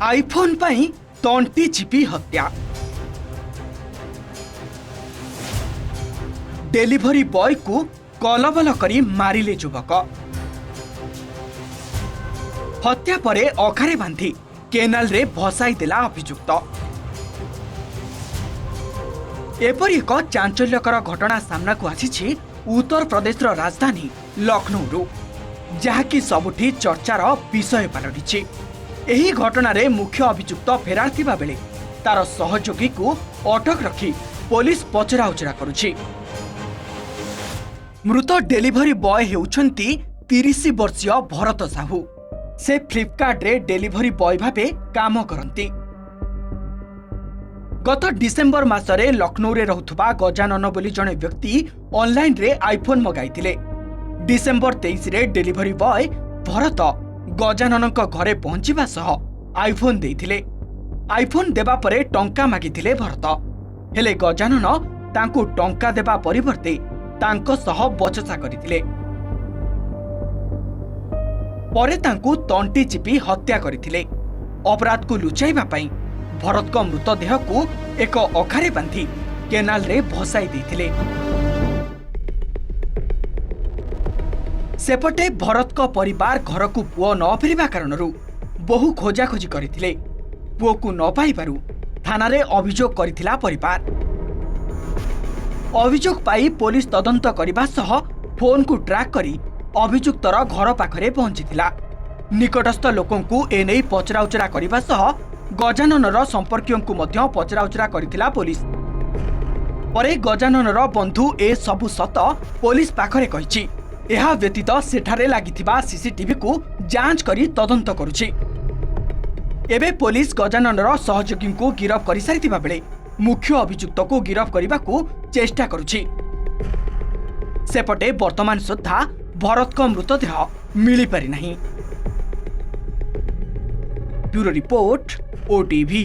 IPhone पाई तंटी चिपी हत्या। Delivery boy को कलबल करी मारिले युवक। हत्या परे अखारे बांधी केनाल रे भसाई देला अभियुक्त। एपरि एक चांचल्यकर घटना सामना को आसी उत्तर प्रदेश राजधानी लखनऊ जहाँकि सबुठी चर्चार विषय पलटि। एही घटना रे मुख्य अभियुक्त फेरार थिबा बेले तार सहयोगी को अटक रखी पुलिस पचराउचरा करुछि। मृत डेलीवरी बॉय हेउछंती 30 वर्षीय भरत साहू। से फ्लिपकार्ट रे डेलीवरी बॉय भाबे काम करंती। गत डिसेंबर मासरे लखनऊ रे रहुथबा गजानन बोली जणे व्यक्ति ऑनलाइन रे आईफोन मगाइथिले। डिसेंबर 23 रे डेलीवरी बॉय भरत गजाननक घरे पहुंचीबा सह आईफोन देइथिले। आईफोन देबा परे टंका मागिथिले भरत। हेले गजानन तांकु टंका देबा परिवर्ते तांको सह बचसा करिथिले। परे तांकु तंटी चिपी हत्या करिथिले। अपराध को लुचाइबा पई भरत को मृतदेह को एक अखारे बांधी केनाल रे भसाई देइथिले। सेपटे भरत को परिवार घर को पुओ न फेरिबा कारणरू बहु खोजाखोजी करिथिले। पुओ को न पाइबारु थाना रे अभियोग करिथिला परिवार। अभियोग पाई पुलिस तदंत करबा सह फोन को ट्रैक करी अभियुक्तर घर पाखरे पहुंचीथिला। निकटस्थ लोकों को एने पचराउचरा करबा सह गजाननर संपर्कियों को मध्य पचराउचरा करिथिला पुलिस। परे गजाननर बंधु ए सबु सत पुलिस पाखरे कहिछि। एहा व्यतीत सेठारे लागिथिबा सीसीटीवी को जांच करी तदंत करुछि। एबे पुलिस गजाननर सहयोगी को गिरफ करि सारिथिबा बेले मुख्य अभियुक्त को गिरफ करबा को चेष्टा करुछि। सेपटे वर्तमान सुद्धा भरत को मृतदेह मिली पारि नाही। Bureau report OTV.